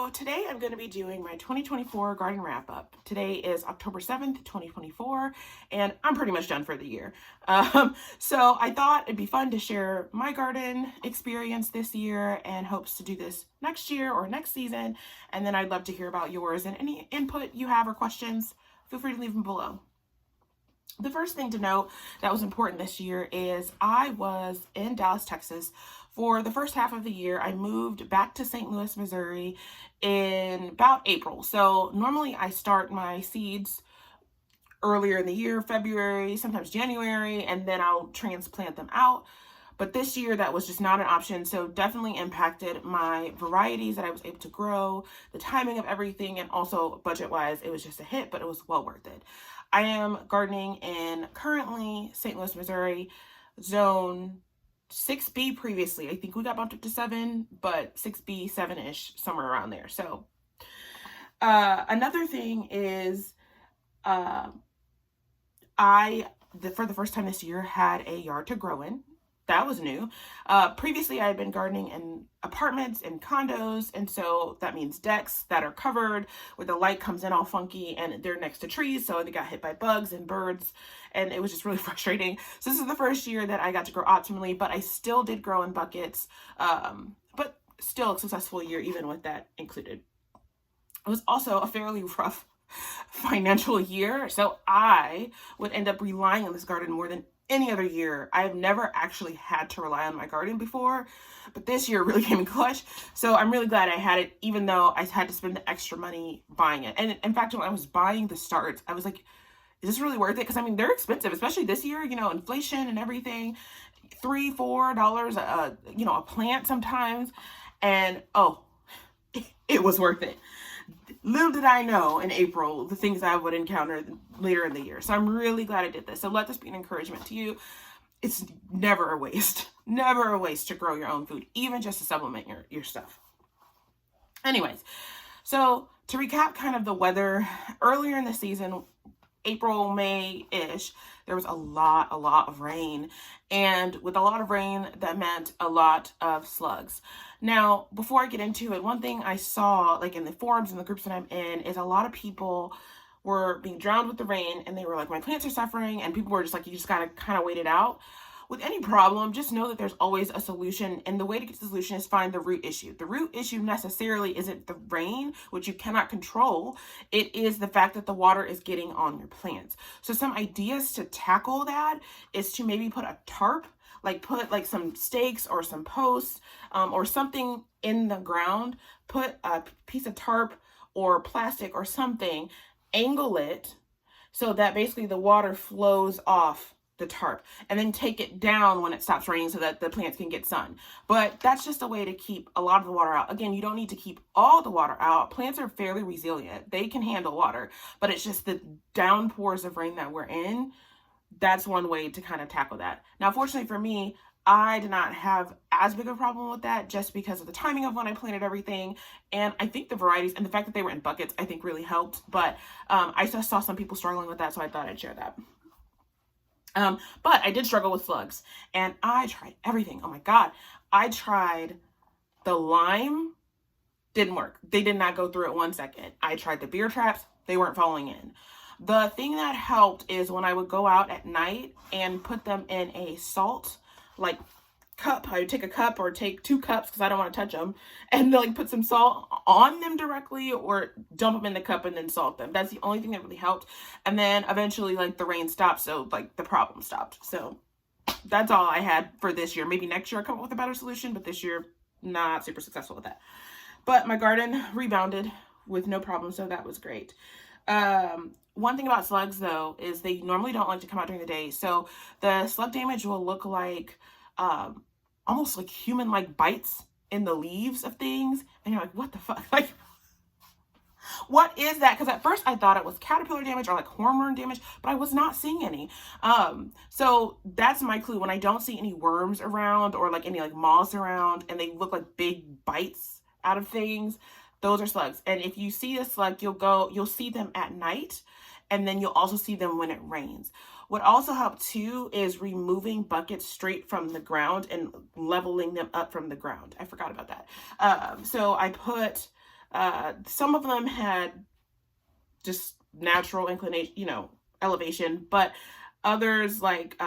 So today I'm going to be doing my 2024 garden wrap up. Today is October 7th, 2024, and I'm pretty much done for the year. So I thought it'd be fun to share my garden experience this year and hopes to do this next year or next season. And then I'd love to hear about yours and any input you have or questions, feel free to leave them below. The first thing to note that was important this year is I was in Dallas, Texas for the first half of the year. I moved back to St. Louis, Missouri in about April. So normally I start my seeds earlier in the year, February, sometimes January, and then I'll transplant them out. But this year that was just not an option, so definitely impacted my varieties that I was able to grow, the timing of everything, and also budget-wise, it was just a hit, but it was well worth it. I am gardening in currently St. Louis, Missouri, zone 6B previously. I think we got bumped up to 7, but 6B, 7-ish, somewhere around there. So another thing is I, for the first time this year, had a yard to grow in. That was new. Previously, I had been gardening in apartments and condos, and so that means decks that are covered where the light comes in all funky and they're next to trees, so they got hit by bugs and birds, and it was just really frustrating. So this is the first year that I got to grow optimally, but I still did grow in buckets, but still a successful year even with that included. It was also a fairly rough financial year, so I would end up relying on this garden more than any other year. I have never actually had to rely on my garden before, but this year really came in clutch. So I'm really glad I had it, even though I had to spend the extra money buying it. And in fact, when I was buying the starts, I was like, is this really worth it? Because I mean, they're expensive, especially this year, you know, inflation and everything, $3, $4 a plant sometimes. And oh, it was worth it. Little did I know in April the things I would encounter later in the year. So I'm really glad I did this. So let this be an encouragement to you. It's never a waste. Never a waste to grow your own food, even just to supplement your stuff. Anyways, so to recap kind of the weather, earlier in the season, April, May-ish, there was a lot of rain. And with a lot of rain, that meant a lot of slugs. Now, before I get into it, one thing I saw, like in the forums and the groups that I'm in, is a lot of people were being drowned with the rain, and they were like, my plants are suffering, and people were just like, you just gotta kind of wait it out. With any problem, just know that there's always a solution, and the way to get to the solution is find the root issue. The root issue necessarily isn't the rain, which you cannot control. It is the fact that the water is getting on your plants. So some ideas to tackle that is to maybe put a tarp, like put like some stakes or some posts or something in the ground, put a piece of tarp or plastic or something, angle it so that basically the water flows off the tarp, and then take it down when it stops raining so that the plants can get sun. But that's just a way to keep a lot of the water out. Again, you don't need to keep all the water out. Plants are fairly resilient. They can handle water, but it's just the downpours of rain that we're in. That's one way to kind of tackle that. Now, fortunately for me, I did not have as big a problem with that just because of the timing of when I planted everything. And I think the varieties and the fact that they were in buckets, I think really helped. But I just saw some people struggling with that, so I thought I'd share that. But I did struggle with slugs, and I tried everything. Oh my God. I tried the lime, didn't work. They did not go through it 1 second. I tried the beer traps. They weren't falling in. The thing that helped is when I would go out at night and put them in a salt, like cup. I would take a cup or take 2 cups because I don't want to touch them, and like put some salt on them directly or dump them in the cup and then salt them. That's the only thing that really helped. And then eventually like the rain stopped, so like the problem stopped. So that's all I had for this year. Maybe next year I'll come up with a better solution, but this year not super successful with that. But my garden rebounded with no problem, so that was great. One thing about slugs though is they normally don't like to come out during the day. So the slug damage will look like almost like human-like bites in the leaves of things, and you're like, what the fuck? Like, what is that? Because at first I thought it was caterpillar damage or like hornworm damage, but I was not seeing any. So that's my clue. When I don't see any worms around or like any like moths around and they look like big bites out of things, those are slugs. And if you see a slug, you'll see them at night, and then you'll also see them when it rains. What also helped too is removing buckets straight from the ground and leveling them up from the ground. I forgot about that. So I put Some of them had just natural inclination, elevation, but others like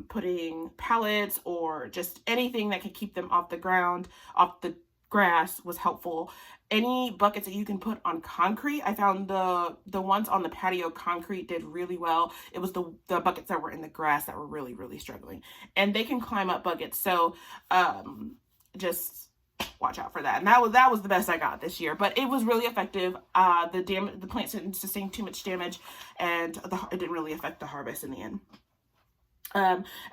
putting pallets or just anything that could keep them off the ground, off the grass was helpful. Any buckets that you can put on concrete, I found the ones on the patio concrete did really well. It was the buckets that were in the grass that were really, really struggling, and they can climb up buckets. So just watch out for that. And that was the best I got this year, but it was really effective. The plants didn't sustain too much damage, and it didn't really affect the harvest in the end.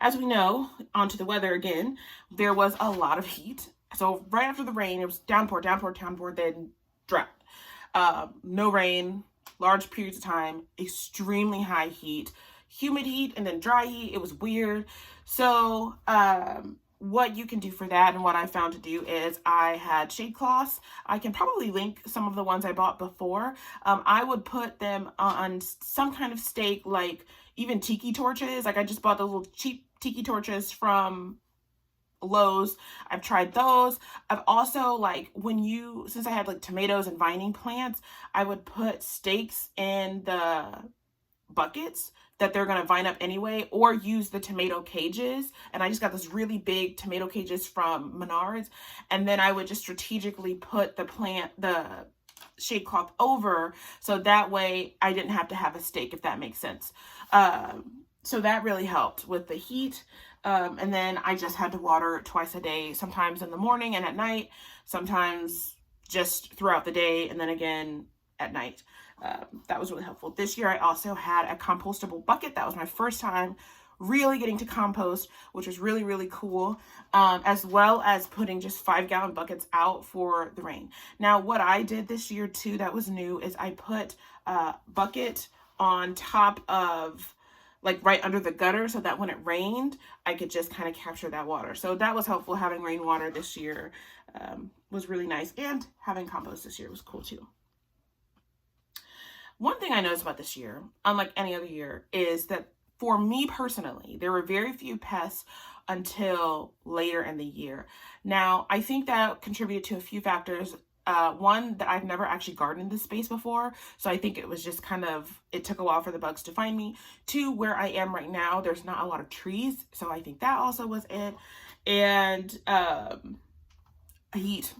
As we know, onto the weather again, there was a lot of heat. So right after the rain, it was downpour, then drought. No rain, large periods of time, extremely high heat, humid heat, and then dry heat. It was weird. So what you can do for that, and what I found to do, is I had shade cloths. I can probably link some of the ones I bought before. I would put them on some kind of stake, like even tiki torches. Like I just bought those little cheap tiki torches from Lowe's. I've tried those. I've also, like, since I had like tomatoes and vining plants, I would put stakes in the buckets that they're going to vine up anyway, or use the tomato cages. And I just got this really big tomato cages from Menards, and then I would just strategically put the shade cloth over, so that way I didn't have to have a stake, if that makes sense. So that really helped with the heat. And then I just had to water twice a day, sometimes in the morning and at night, sometimes just throughout the day, and then again at night. That was really helpful. This year I also had a compostable bucket. That was my first time really getting to compost, which was really, really cool, as well as putting just 5-gallon buckets out for the rain. Now, what I did this year too that was new is I put a bucket on top of, like, right under the gutter, so that when it rained, I could just kind of capture that water. So that was helpful. Having rainwater this year was really nice, and having compost this year was cool too. One thing I noticed about this year, unlike any other year, is that for me personally, there were very few pests until later in the year. Now, I think that contributed to a few factors. One, that I've never actually gardened this space before, so I think it was just it took a while for the bugs to find me. Two, where I am right now, there's not a lot of trees, so I think that also was it. And heat.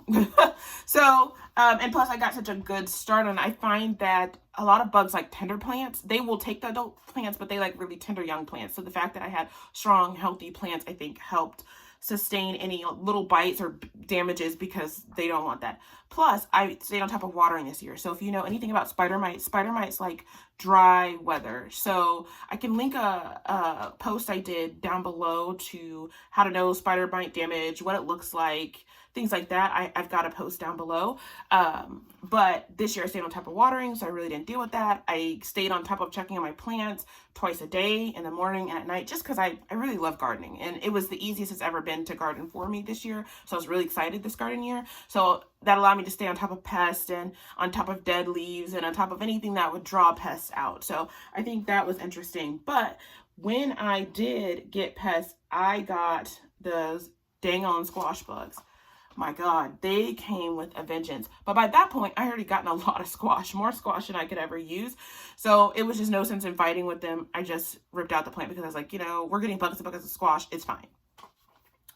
So, and plus I got such a good start, and I find that a lot of bugs like tender plants. They will take the adult plants, but they like really tender young plants. So the fact that I had strong, healthy plants, I think helped sustain any little bites or damages, because they don't want that. Plus, I stayed on top of watering this year. So if you know anything about spider mites like dry weather. So I can link a post I did down below to how to know spider mite damage, what it looks like, things like that. I've got a post down below. But this year I stayed on top of watering, so I really didn't deal with that. I stayed on top of checking on my plants twice a day, in the morning and at night, just because I really love gardening. And it was the easiest it's ever been to garden for me this year. So I was really excited this garden year. So that allowed me to stay on top of pests, and on top of dead leaves, and on top of anything that would draw pests out. So I think that was interesting. But when I did get pests, I got those dang on squash bugs. My God, they came with a vengeance. But by that point, I already gotten a lot of squash, more squash than I could ever use. So it was just no sense in fighting with them. I just ripped out the plant, because I was like, we're getting buckets and buckets of squash. It's fine.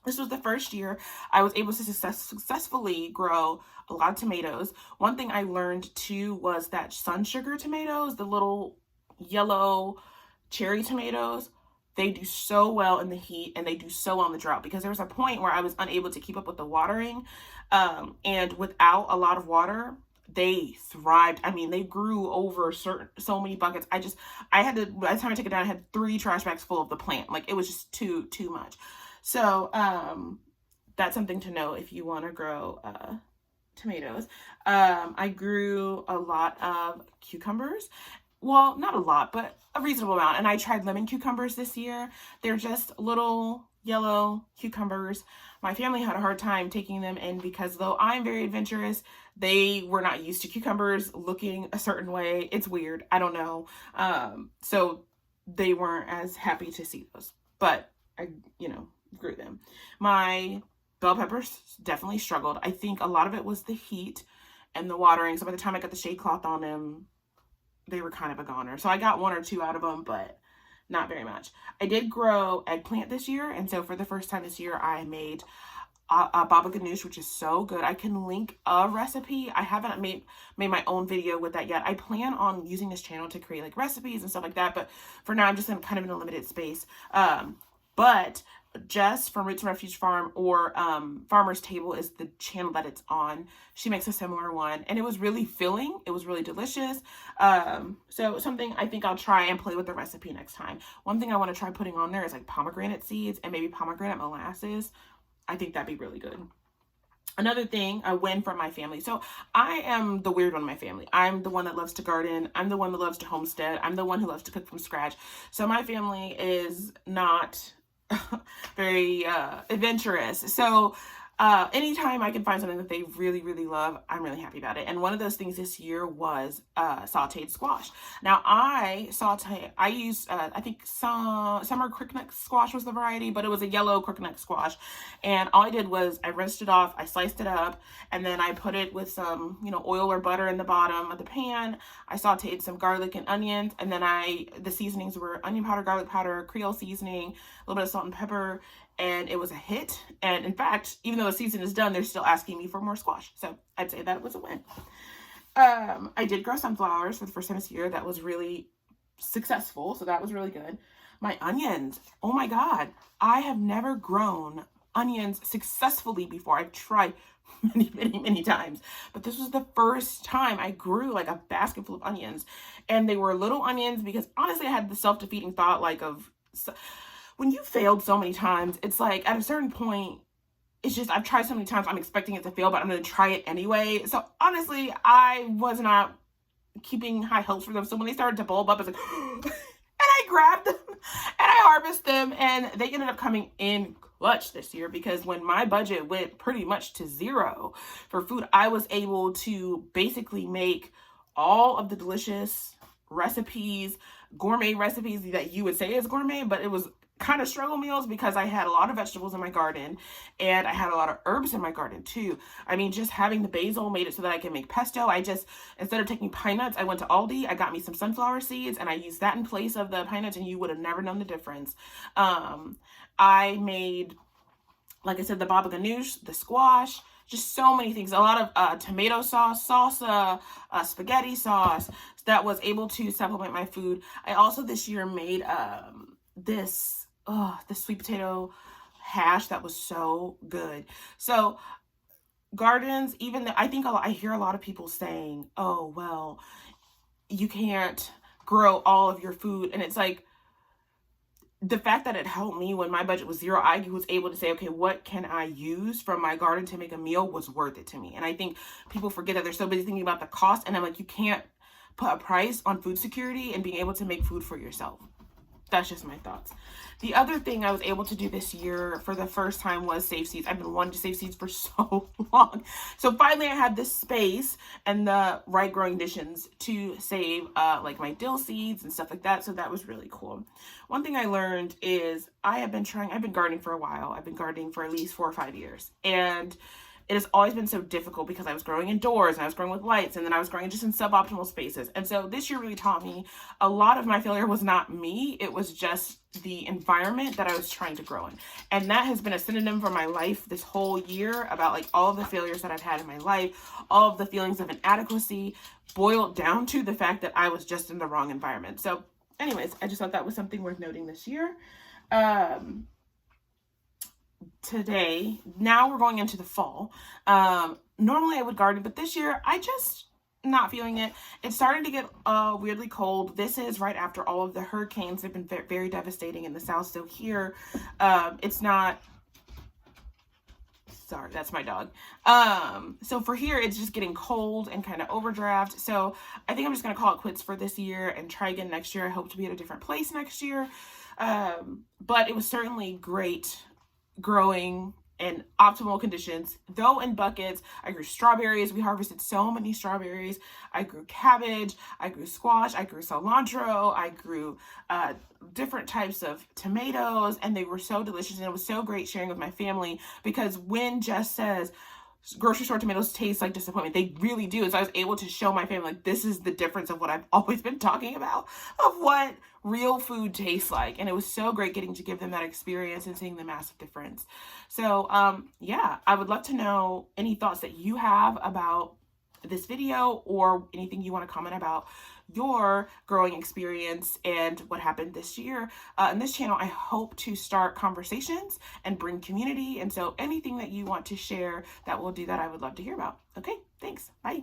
This was the first year I was able to successfully grow a lot of tomatoes. One thing I learned too was that sun sugar tomatoes, the little yellow cherry tomatoes, they do so well in the heat, and they do so well in the drought, because there was a point where I was unable to keep up with the watering. And without a lot of water, they thrived. I mean, they grew over so many buckets. by the time I took it down, I had 3 trash bags full of the plant. Like, it was just too much. So that's something to know if you want to grow tomatoes. I grew a lot of cucumbers. Well, not a lot, but a reasonable amount. And I tried lemon cucumbers this year. They're just little yellow cucumbers. My family had a hard time taking them in, because though I'm very adventurous, they were not used to cucumbers looking a certain way. It's weird. I don't know. So they weren't as happy to see those. But I, grew them. My bell peppers definitely struggled. I think a lot of it was the heat, and the watering. So by the time I got the shade cloth on them, they were kind of a goner. So I got 1 or 2 out of them, but not very much. I did grow eggplant this year, and so for the first time this year, I made baba ganoush, which is so good. I can link a recipe. I haven't made my own video with that yet. I plan on using this channel to create like recipes and stuff like that, but for now I'm just kind of in a limited space. But Jess from Roots and Refuge Farm, or Farmer's Table is the channel that it's on. She makes a similar one, and it was really filling. It was really delicious. So something I think I'll try and play with the recipe next time. One thing I want to try putting on there is like pomegranate seeds and maybe pomegranate molasses. I think that'd be really good. Another thing, a win from my family. So I am the weird one in my family. I'm the one that loves to garden. I'm the one that loves to homestead. I'm the one who loves to cook from scratch. So my family is not very adventurous. So anytime I can find something that they really, really love, I'm really happy about it. And one of those things this year was sauteed squash. Now I used, I think summer crookneck squash was the variety, but it was a yellow crookneck squash. And all I did was I rinsed it off, I sliced it up, and then I put it with some, oil or butter in the bottom of the pan. I sauteed some garlic and onions, and then the seasonings were onion powder, garlic powder, Creole seasoning, a little bit of salt and pepper, and it was a hit. And in fact, even though the season is done, they're still asking me for more squash. So I'd say that it was a win. I did grow sunflowers for the first time this year. That was really successful. So that was really good. My onions. Oh my God. I have never grown onions successfully before. I've tried many, many, many times, but this was the first time I grew like a basket full of onions, and they were little onions because honestly, I had the self-defeating thought when you failed so many times, it's like at a certain point, it's just, I've tried so many times, I'm expecting it to fail, but I'm going to try it anyway. So honestly, I was not keeping high hopes for them. So when they started to bulb up, it's like, and I grabbed them and I harvested them, and they ended up coming in clutch this year, because when my budget went pretty much to zero for food, I was able to basically make all of the delicious recipes, gourmet recipes that you would say is gourmet, but it was kind of struggle meals because I had a lot of vegetables in my garden and I had a lot of herbs in my garden too. I mean, just having the basil made it so that I can make pesto. Instead of taking pine nuts, I went to Aldi, I got me some sunflower seeds, and I used that in place of the pine nuts, and you would have never known the difference. I made, like I said, the baba ganoush, the squash, just so many things. A lot of tomato sauce, salsa, spaghetti sauce that was able to supplement my food. I also this year made this sweet potato hash that was so good. So gardens, even though I hear a lot of people saying, oh, well, you can't grow all of your food. And it's like, the fact that it helped me when my budget was zero, I was able to say, okay, what can I use from my garden to make a meal was worth it to me. And I think people forget that they're so busy thinking about the cost. And I'm like, you can't put a price on food security and being able to make food for yourself. That's just my thoughts. The other thing I was able to do this year for the first time was save seeds. I've been wanting to save seeds for so long. So finally I had this space and the right growing conditions to save like my dill seeds and stuff like that. So that was really cool. One thing I learned is I've been gardening for a while. I've been gardening for at least 4 or 5 years. And it has always been so difficult because I was growing indoors and I was growing with lights, and then I was growing just in suboptimal spaces. And so this year really taught me a lot of my failure was not me. It was just the environment that I was trying to grow in. And that has been a synonym for my life this whole year, about like all of the failures that I've had in my life, all of the feelings of inadequacy boiled down to the fact that I was just in the wrong environment. So anyways, I just thought that was something worth noting this year. Today, now we're going into the fall. Normally I would garden, but this year I just not feeling it. It's starting to get weirdly cold. This is right after all of the hurricanes have been very devastating in the south. So here, it's not, sorry, that's my dog. So for here, it's just getting cold and kind of overdraft. So I think I'm just going to call it quits for this year and try again next year. I hope to be at a different place next year. But it was certainly great growing in optimal conditions, though in buckets. I grew strawberries. We harvested so many strawberries. I grew cabbage. I grew squash. I grew cilantro. I grew different types of tomatoes, and they were so delicious. And it was so great sharing with my family, because when Jess says, grocery store tomatoes taste like disappointment. They really do. And so I was able to show my family, like, this is the difference of what I've always been talking about, of what real food tastes like. And it was so great getting to give them that experience and seeing the massive difference. So yeah, I would love to know any thoughts that you have about this video, or anything you want to comment about your growing experience and what happened this year. In this channel, I hope to start conversations and bring community. And so anything that you want to share that will do that, I would love to hear about. Okay, thanks. Bye.